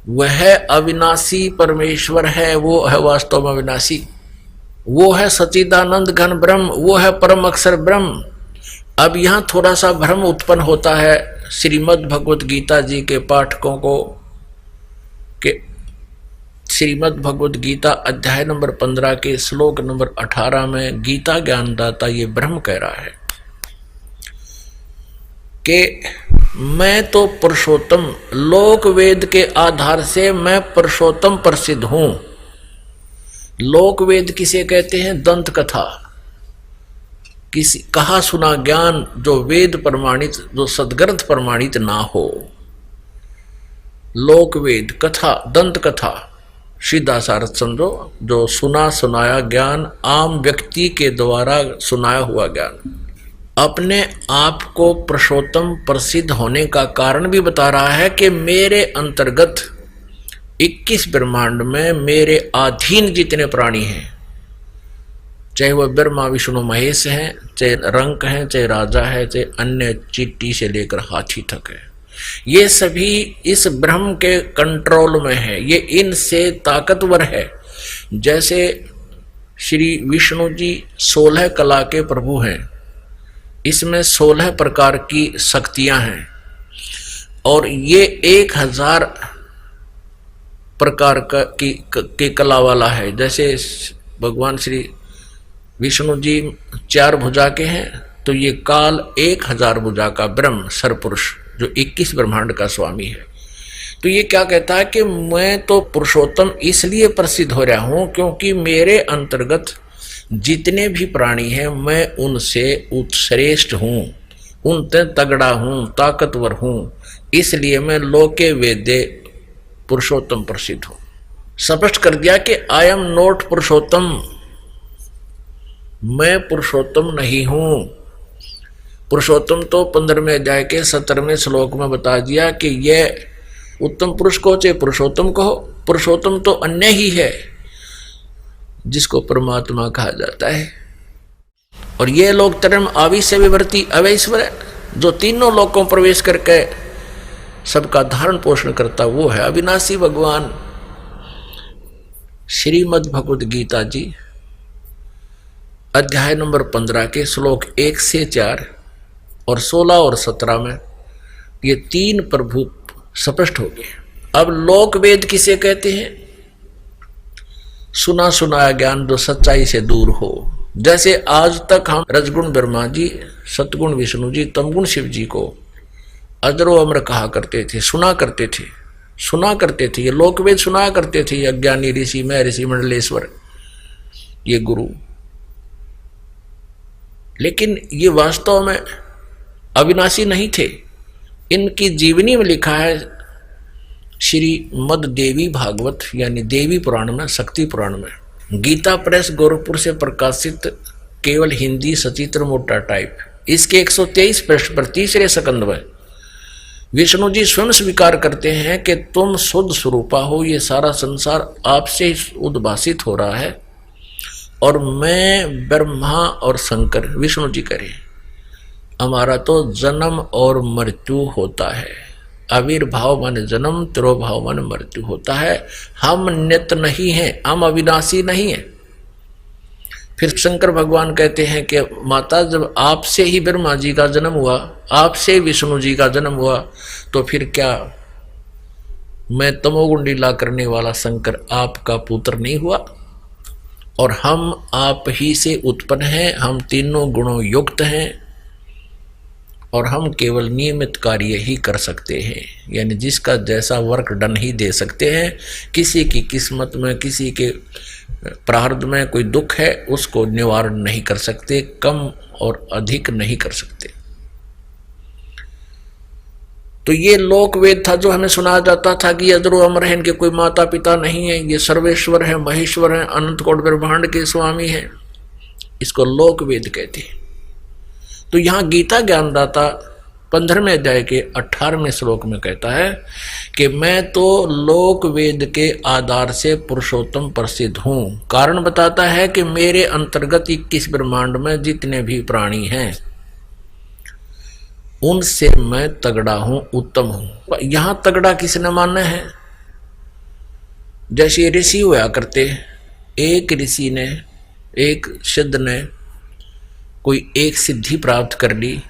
वह अविनाशी परमेश्वर है, वो है वास्तव में अविनाशी, वो है सच्चिदानंद घन ब्रह्म, वो है परम अक्षर ब्रह्म। अब यहां थोड़ा सा भ्रम उत्पन्न होता है श्रीमद् भगवद गीता जी के पाठकों को कि श्रीमद् भगवद गीता अध्याय नंबर 15 के श्लोक नंबर 18 में गीता ज्ञानदाता ये ब्रह्म कह रहा है कि मैं तो पुरुषोत्तम, लोक वेद के आधार से मैं पुरुषोत्तम प्रसिद्ध हूं। लोक वेद किसे कहते हैं? दंत कथा किसी कहा सुना ज्ञान जो वेद प्रमाणित, जो सदग्रंथ प्रमाणित ना हो। लोक वेद, कथा, दंत कथा सीधा सारथ समझो, जो सुना सुनाया ज्ञान, आम व्यक्ति के द्वारा सुनाया हुआ ज्ञान, अपने आप को पुरुषोत्तम प्रसिद्ध होने का कारण भी बता रहा है कि मेरे अंतर्गत 21 ब्रह्मांड में मेरे अधीन जितने प्राणी हैं, चाहे वह ब्रह्मा विष्णु महेश हैं, चाहे रंक हैं, चाहे राजा है, चाहे अन्य चींटी से लेकर हाथी तक है, ये सभी इस ब्रह्म के कंट्रोल में है। ये इनसे ताकतवर है। जैसे श्री विष्णु जी 16 कला के प्रभु हैं, इसमें 16 प्रकार की शक्तियां हैं, और ये 1000 प्रकार की कला वाला है। जैसे भगवान श्री विष्णु जी 4 भुजा के हैं, तो ये काल 1000 भुजा का ब्रह्म सरपुरुष जो 21 ब्रह्मांड का स्वामी है। तो ये क्या कहता है कि मैं तो पुरुषोत्तम इसलिए प्रसिद्ध हो रहा हूं क्योंकि मेरे अंतर्गत जितने भी प्राणी हैं मैं उनसे उत्श्रेष्ठ हूं, उनसे तगड़ा हूं, ताकतवर हूं, इसलिए मैं लोके वेदे पुरुषोत्तम प्रसिद्ध हूं। स्पष्ट कर दिया कि आई एम नॉट पुरुषोत्तम, मैं पुरुषोत्तम नहीं हूं। पुरुषोत्तम तो 15वें अध्याय के 17वें श्लोक में बता दिया कि यह उत्तम पुरुष को चाहे पुरुषोत्तम कहो, पुरुषोत्तम तो अन्य ही है जिसको परमात्मा कहा जाता है। और ये लोग तरम आविश्य विवर्ती अवैश्वर, जो तीनों लोकों प्रवेश करके सबका धारण पोषण करता, वो है अविनाशी भगवान। श्रीमद् भगवद गीता जी अध्याय नंबर 15 के श्लोक 1 से 4 और 16 और 17 में ये 3 प्रभु स्पष्ट हो गए। अब लोक वेद किसे कहते हैं? सुना सुनाया ज्ञान जो सच्चाई से दूर हो। जैसे आज तक हम रजगुण ब्रह्मा जी, सतगुण विष्णु जी, तमगुण शिव जी को अजरो अमर कहा करते थे, सुना करते थे। ये लोक वेद सुनाया करते थे, अज्ञानी ऋषि, मैं ऋषि मंडलेश्वर, ये गुरु। लेकिन ये वास्तव में अविनाशी नहीं थे। इनकी जीवनी में लिखा है श्री मद देवी भागवत यानी देवी पुराण में, शक्ति पुराण में, गीता प्रेस गोरखपुर से प्रकाशित केवल हिंदी सचित्र मोटा टाइप, इसके 123 पृष्ठ पर 3रे स्कंद में विष्णु जी स्वयं स्वीकार करते हैं कि तुम शुद्ध स्वरूपा हो, ये सारा संसार आपसे ही उद्भासित हो रहा है, और मैं ब्रह्मा और शंकर विष्णु जी करें, हमारा तो जन्म और मृत्यु होता है। आविर्भाव माने जन्म, तिरोभाव माने मृत्यु होता है। हम नित्य नहीं हैं, हम अविनाशी नहीं हैं। फिर शंकर भगवान कहते हैं कि माता, जब आपसे ही ब्रह्मा जी का जन्म हुआ, आपसे विष्णु जी का जन्म हुआ, तो फिर क्या मैं तमोगुण लीला करने वाला शंकर आपका पुत्र नहीं हुआ? और हम आप ही से उत्पन्न हैं, हम तीनों गुणों युक्त हैं, और हम केवल नियमित कार्य ही कर सकते हैं, यानी जिसका जैसा वर्क डन ही दे सकते हैं। किसी की किस्मत में, किसी के प्रारब्ध में कोई दुख है, उसको निवारण नहीं कर सकते, कम और अधिक नहीं कर सकते। तो ये लोक वेद था जो हमें सुनाया जाता था कि अजरो अमर है, इनके कोई माता पिता नहीं है, ये सर्वेश्वर है, महेश्वर है, अनंत कोट ब्रह्मांड के स्वामी हैं, इसको लोक वेद कहते हैं। तो यहाँ गीता ज्ञानदाता 15वें अध्याय के 18वें श्लोक में कहता है कि मैं तो लोक वेद के आधार से पुरुषोत्तम प्रसिद्ध हूँ। कारण बताता है कि मेरे अंतर्गत 21 ब्रह्मांड में जितने भी प्राणी हैं उनसे मैं तगड़ा हूँ, उत्तम हूँ। यहाँ तगड़ा किसने मानना है? जैसे ऋषि हुआ करते, एक ऋषि ने, एक सिद्ध ने कोई एक सिद्धि प्राप्त कर ली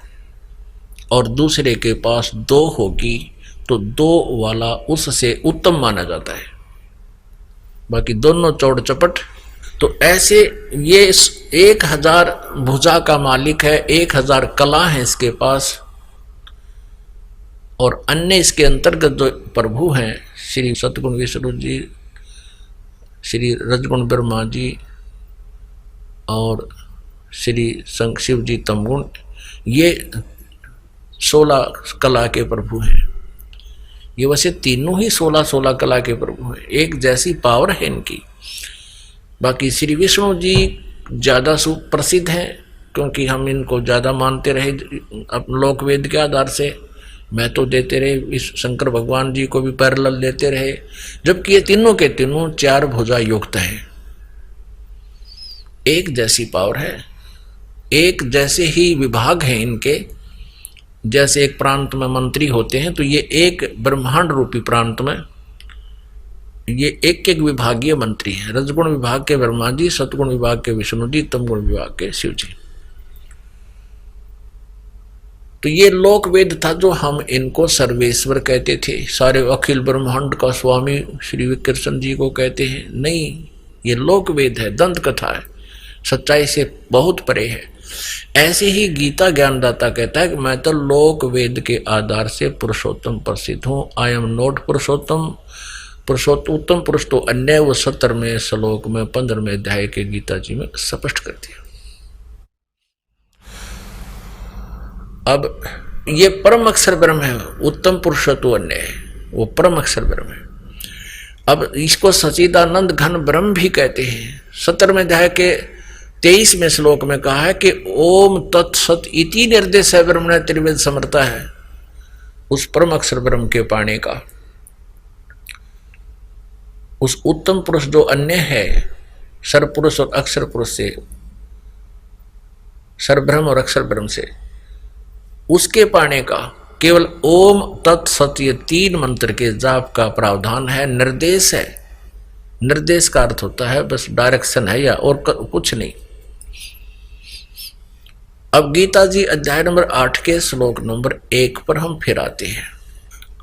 और दूसरे के पास 2 होगी, तो 2 वाला उससे उत्तम माना जाता है, बाकी दोनों चौड़ चपट। तो ऐसे ये 1000 भुजा का मालिक है, 1000 कला है इसके पास, और अन्य इसके अंतर्गत जो प्रभु हैं श्री सतगुण विष्णु जी, श्री रजगुण ब्रह्मा जी और श्री संग शिव जी तमगुण, ये 16 कला के प्रभु हैं। ये वैसे तीनों ही 16 कला के प्रभु हैं, एक जैसी पावर है इनकी। बाकी श्री विष्णु जी ज़्यादा सुप्रसिद्ध हैं क्योंकि हम इनको ज़्यादा मानते रहे लोक वेद के आधार से, महत्व देते रहे, इस शंकर भगवान जी को भी पैरेलल देते रहे, जबकि ये तीनों के तीनों 4 भुजा युक्त हैं, एक जैसी पावर है, एक जैसे ही विभाग हैं इनके। जैसे एक प्रांत में मंत्री होते हैं तो ये एक ब्रह्मांड रूपी प्रांत में ये एक एक विभागीय मंत्री है। रजगुण विभाग के ब्रह्मा जी, सतगुण विभाग के विष्णु जी, तमगुण विभाग के शिव जी। तो ये लोक वेद था जो हम इनको सर्वेश्वर कहते थे, सारे अखिल ब्रह्मांड का स्वामी श्री विकृष्ण जी को कहते हैं। नहीं, ये लोक वेद है, दंत कथा है, सच्चाई से बहुत परे है। ऐसे ही गीता ज्ञानदाता कहता है कि मैं तो लोक वेद के आधार से पुरुषोत्तम प्रसिद्ध हूँ। आई एम नॉट पुरुषोत्तम, पुरुषोत्तम पुरुष तो अन्य, वो 17वें श्लोक में 15वें अध्याय के गीता जी में स्पष्ट कर दिया। अब ये परम अक्षर ब्रह्म है, उत्तम पुरुष तो अन्य है, वो परम अक्षर ब्रह्म है। अब इसको सच्चिदानंद घन ब्रह्म भी कहते हैं। 17वें अध्याय के 23वें श्लोक में कहा है कि ओम तत्सत इति निर्देश है ब्रह्म ने त्रिवेद समर्था है, उस परम अक्षर ब्रह्म के पाने का। उस उत्तम पुरुष जो अन्य है सर्वपुरुष और अक्षर पुरुष से, सर्वब्रह्म और अक्षर ब्रह्म से, उसके पाने का केवल ओम तत्सत ये 3 मंत्र के जाप का प्रावधान है, निर्देश है। निर्देश का अर्थ होता है बस डायरेक्शन है या और कुछ नहीं। अब गीता जी अध्याय नंबर 8 के श्लोक नंबर 1 पर हम फिर आते हैं।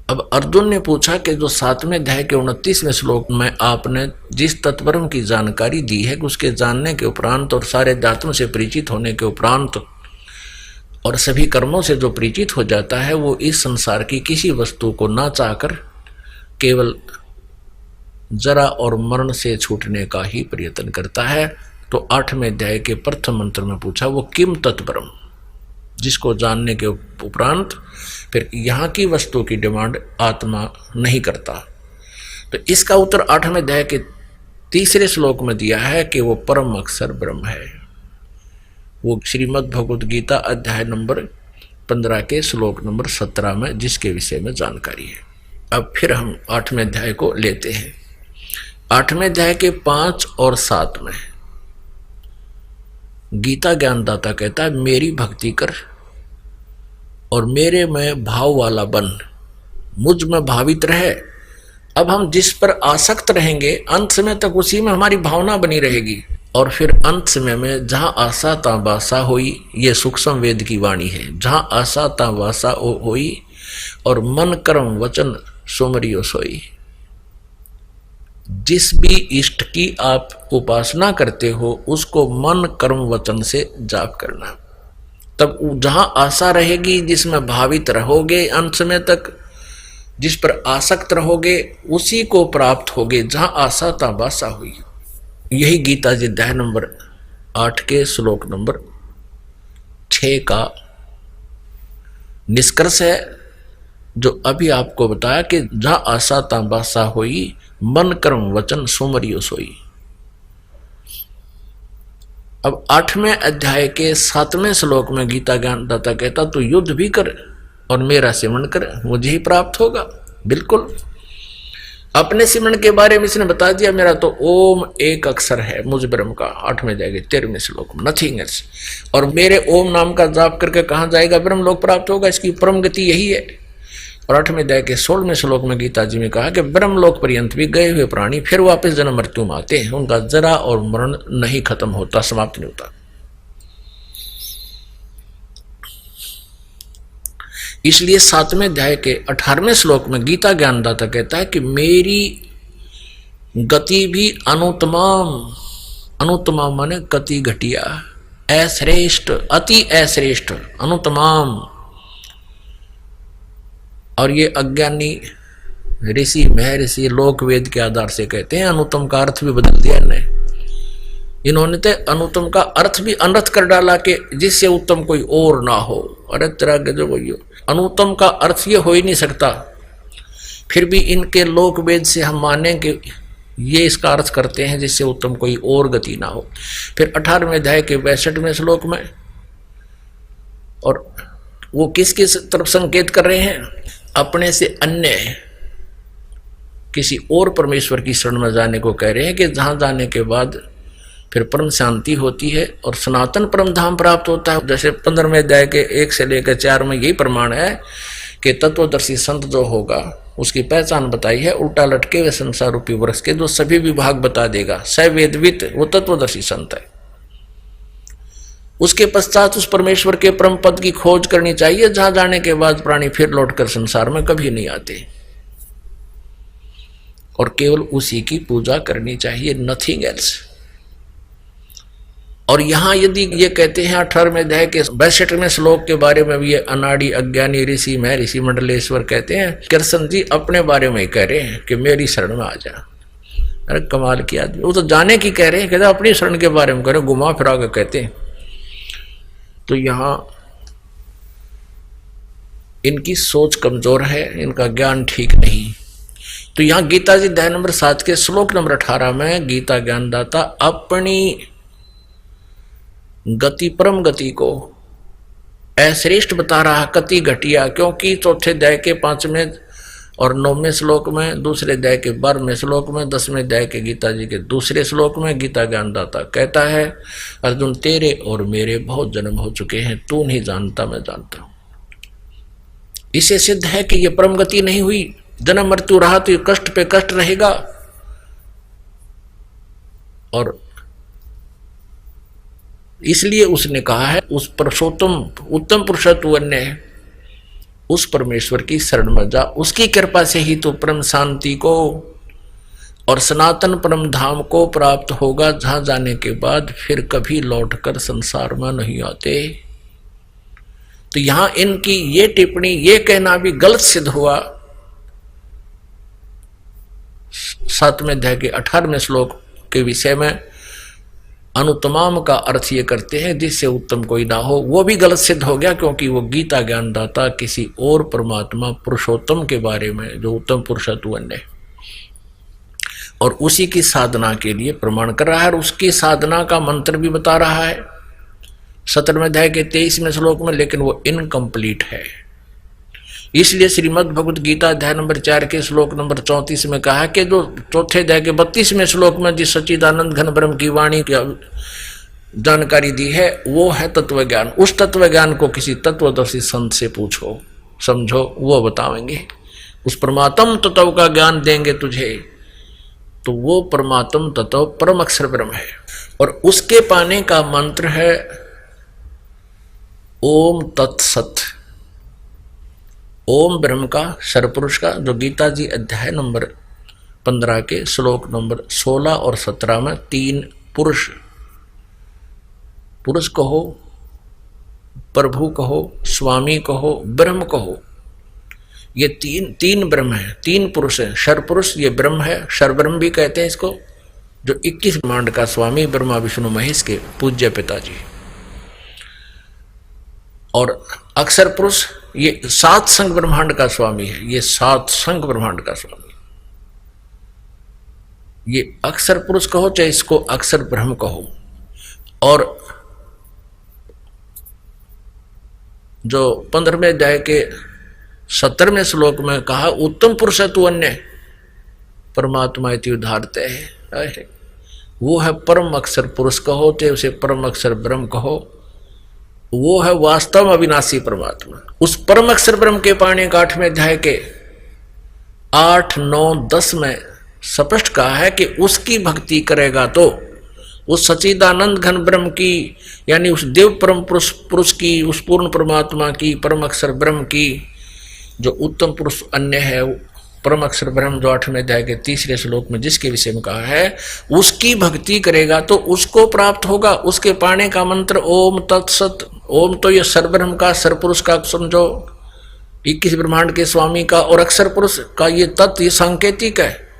अब अर्जुन ने पूछा कि जो 7वें अध्याय के 29वें श्लोक में आपने जिस तत्वरम की जानकारी दी है कि उसके जानने के उपरांत और सारे दातों से परिचित होने के उपरांत और सभी कर्मों से जो परिचित हो जाता है वो इस संसार की किसी वस्तु को ना चाहकर केवल जरा और मरण से छूटने का ही प्रयत्न करता है। तो 8वें अध्याय के प्रथम मंत्र में पूछा वो किम तत्परम, जिसको जानने के उपरांत फिर यहाँ की वस्तु की डिमांड आत्मा नहीं करता। तो इसका उत्तर 8वें अध्याय के 3 श्लोक में दिया है कि वो परम अक्षर ब्रह्म है। वो श्रीमद् भगवद गीता अध्याय नंबर 15 के श्लोक नंबर 17 में जिसके विषय में जानकारी है। अब फिर हम 8वें अध्याय को लेते हैं। 8वें अध्याय के 5 और 7 में गीता ज्ञानदाता कहता है मेरी भक्ति कर और मेरे में भाव वाला बन, मुझ में भावित रहे। अब हम जिस पर आसक्त रहेंगे अंत समय तक उसी में हमारी भावना बनी रहेगी और फिर अंत समय में जहाँ आशा ता वासा होई, ये सूक्ष्म वेद की वाणी है, जहाँ आशा ता वासा होई और मन कर्म वचन सुमरियो सोई। जिस भी इष्ट की आप उपासना करते हो उसको मन कर्म वचन से जाप करना। तब जहां आशा रहेगी, जिसमें भावित रहोगे, अंत समय तक जिस पर आसक्त रहोगे उसी को प्राप्त होगे, जहां आशा ता वासा हुई। यही गीता जी अध्याय नंबर 8 के श्लोक नंबर 6 का निष्कर्ष है, जो अभी आपको बताया कि जहां आशा ता वासा हुई, मन कर्म वचन सुमरियो सोई। अब 8वें अध्याय के 7वें श्लोक में गीता ज्ञानदाता कहता तो युद्ध भी कर और मेरा सिमरण कर, मुझे ही प्राप्त होगा। बिल्कुल अपने सिमरण के बारे में इसने बता दिया, मेरा तो ओम एक अक्षर है मुझ ब्रह्म का। 8वें अध्याय के 13वें श्लोक में नथिंग एल्स। और मेरे ओम नाम का जाप करके कहाँ जाएगा, ब्रह्म लोक प्राप्त होगा। इसकी परम गति यही है। और 8वें अध्याय के 16वें श्लोक में गीता जी में कहा कि ब्रह्मलोक पर्यंत भी गए हुए प्राणी फिर वापस जन्म मृत्यु में आते हैं, उनका जरा और मरण नहीं खत्म होता, समाप्त नहीं होता। इसलिए 7वें अध्याय के 18वें श्लोक में गीता ज्ञानदाता कहता है कि मेरी गति भी अनुत्तम, अनुत्तम माने गति घटिया, अश्रेष्ठ, अति अश्रेष्ठ, अनुत्तम। और ये अज्ञानी ऋषि महर्षि लोक वेद के आधार से कहते हैं, अनुत्तम का अर्थ भी बदल दिया इन्होंने। इन्होंने तो अनुत्तम का अर्थ भी अनर्थ कर डाला कि जिससे उत्तम कोई और ना हो। अरे तेरा गजब हो, अनुत्तम का अर्थ ये हो ही नहीं सकता। फिर भी इनके लोक वेद से हम माने कि ये इसका अर्थ करते हैं जिससे उत्तम कोई और गति ना हो। फिर 18वें अध्याय के 62वें श्लोक में, और वो किस किस तरफ संकेत कर रहे हैं? अपने से अन्य किसी और परमेश्वर की शरण में जाने को कह रहे हैं कि जहां जाने के बाद फिर परम शांति होती है और सनातन परम धाम प्राप्त होता है। जैसे 15वें अध्याय के 1 से लेकर 4 में यही प्रमाण है कि तत्वदर्शी संत जो होगा उसकी पहचान बताई है, उल्टा लटके हुए संसार रूपी वृक्ष के जो सभी विभाग बता देगा, सवेदवित, वो तत्वदर्शी संत है। उसके पश्चात उस परमेश्वर के परम पद की खोज करनी चाहिए जहां जाने के बाद प्राणी फिर लौटकर संसार में कभी नहीं आते, और केवल उसी की पूजा करनी चाहिए, नथिंग एल्स। और यहां यदि ये कहते हैं 18वें अध्याय के 62वें श्लोक के बारे में भी, ये अनाड़ी अज्ञानी ऋषि में ऋषि मंडलेश्वर कहते हैं, कृष्ण जी अपने बारे में ही कह रहे हैं कि मेरी शरण में आ जा। अरे कमाल की आदमी, वो तो जाने की कह रहे हैं, कहते अपनी शरण के बारे में कह रहे, घुमा फिरा के कहते हैं। तो यहां इनकी सोच कमजोर है, इनका ज्ञान ठीक नहीं। तो यहां गीता जी अध्याय नंबर 7 के श्लोक नंबर 18 में गीता ज्ञानदाता अपनी गति परम गति को अश्रेष्ठ बता रहा, कति घटिया, क्योंकि चौथे अध्याय के 5वें और 9वें श्लोक में, दूसरे अध्याय के 12वें श्लोक में, 10वें अध्याय के गीता जी के दूसरे श्लोक में गीता ज्ञानदाता कहता है, अर्जुन तेरे और मेरे बहुत जन्म हो चुके हैं, तू नहीं जानता मैं जानता हूं। इससे सिद्ध है कि यह परम गति नहीं हुई, जन्म मृत्यु रहा तो ये कष्ट पे कष्ट रहेगा। और इसलिए उसने कहा है उस पुरुषोत्तम उत्तम पुरुषत्व अन्य है, उस परमेश्वर की शरण में जा, उसकी कृपा से ही तो परम शांति को और सनातन परम धाम को प्राप्त होगा, जहां जाने के बाद फिर कभी लौटकर संसार में नहीं आते। तो यहां इनकी ये टिप्पणी, ये कहना भी गलत सिद्ध हुआ। 7वें अध्याय के 18वें श्लोक के विषय में अनुत्तमाम का अर्थ ये करते हैं जिससे उत्तम कोई ना हो, वो भी गलत सिद्ध हो गया, क्योंकि वो गीता ज्ञानदाता किसी और परमात्मा पुरुषोत्तम के बारे में, जो उत्तम पुरुषत्व है और उसी की साधना के लिए प्रमाण कर रहा है, और उसकी साधना का मंत्र भी बता रहा है 17वें अध्याय के 23वें श्लोक में, लेकिन वो इनकम्प्लीट है। इसलिए श्रीमद् भगवद गीता अध्याय नंबर 4 के श्लोक नंबर 34 में कहा कि जो चौथे अध्याय के 32वें श्लोक में जिस सच्चिदानंद घन ब्रह्म की वाणी की जानकारी दी है, वो है तत्व ज्ञान। उस तत्व ज्ञान को किसी तत्वदर्शी संत से पूछो, समझो, वो बताएंगे, उस परमात्म तत्व का ज्ञान देंगे तुझे। तो वो परमात्म तत्व परम अक्षर ब्रह्म है, और उसके पाने का मंत्र है ओम तत्सत। ओम ब्रह्म का, सरपुरुष का, जो गीता जी अध्याय नंबर 15 के श्लोक नंबर 16 और 17 में 3 पुरुष, पुरुष कहो, प्रभु कहो, स्वामी कहो, ब्रह्म कहो, ये तीन ब्रह्म है, 3 पुरुष है। सरपुरुष ये ब्रह्म है, सरब्रह्म भी कहते हैं इसको, जो 21 ब्रह्मांड का स्वामी ब्रह्मा विष्णु महेश के पूज्य पिताजी। और अक्षर पुरुष ये 7 संग ब्रह्मांड का स्वामी है, ये 7 संग ब्रह्मांड का स्वामी। ये अक्षर पुरुष कहो चाहे इसको अक्षर ब्रह्म कहो। और जो 15वें अध्याय के 17वें श्लोक में कहा उत्तम पुरुषत्व अन्य परमात्मा इति उदाहरते है, वो है परम अक्षर पुरुष कहो चाहे उसे परम अक्षर ब्रह्म कहो, वो है वास्तव अविनाशी परमात्मा। उस परम अक्षर ब्रह्म के पाने का 8वें अध्याय के 8, 9, 10 में स्पष्ट कहा है कि उसकी भक्ति करेगा तो उस सच्चिदानंद घन ब्रह्म की, यानी उस देव परम पुरुष की, उस पूर्ण परमात्मा की, परम अक्षर ब्रह्म की, जो उत्तम पुरुष अन्य है, परम अक्षर ब्रह्म, जो 8वें अध्याय के 3रे श्लोक में जिसके विषय में कहा है, उसकी भक्ति करेगा तो उसको प्राप्त होगा। उसके पाने का मंत्र ओम तत्सत। ओम तो ये सरब्रह्म का, सरपुरुष का समझो, 21 ब्रह्मांड के स्वामी का, और अक्षर पुरुष का ये तत्, ये सांकेतिक है।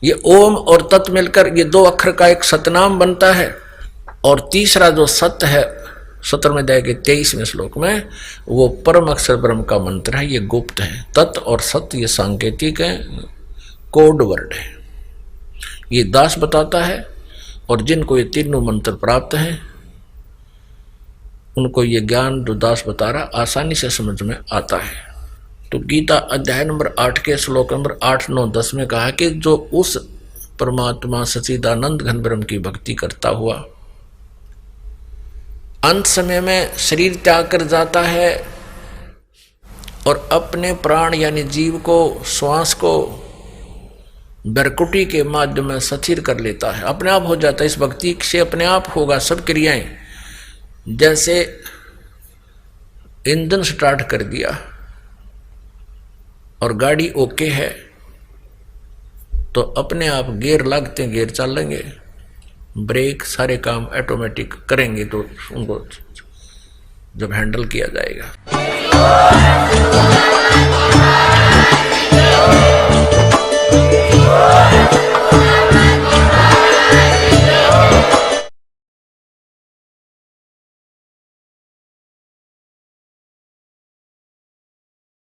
ये ओम और तत् मिलकर ये 2 अक्षर का एक सतनाम बनता है। और तीसरा जो सत्य है 17वें अध्याय के 23वें श्लोक में, वो परम अक्षर ब्रह्म का मंत्र है। ये गुप्त है। तत् और सत्य ये सांकेतिक है, कोड वर्ड है। ये दास बताता है, और जिनको ये तीनों मंत्र प्राप्त हैं उनको ये ज्ञान जो दास बता रहा आसानी से समझ में आता है। तो गीता अध्याय नंबर 8 के श्लोक नंबर 8, 9, 10 में कहा कि जो उस परमात्मा सच्चिदानंद घन ब्रह्म की भक्ति करता हुआ अंत समय में शरीर त्याग कर जाता है और अपने प्राण यानी जीव को, श्वास को बरकुटी के माध्यम में स्थिर कर लेता है, अपने आप हो जाता है। इस भक्ति से अपने आप होगा सब क्रियाएं। जैसे इंजन स्टार्ट कर दिया और गाड़ी ओके है तो अपने आप गियर लगते हैं, गियर चलेंगे, ब्रेक सारे काम ऑटोमेटिक करेंगे, तो उनको जब हैंडल किया जाएगा।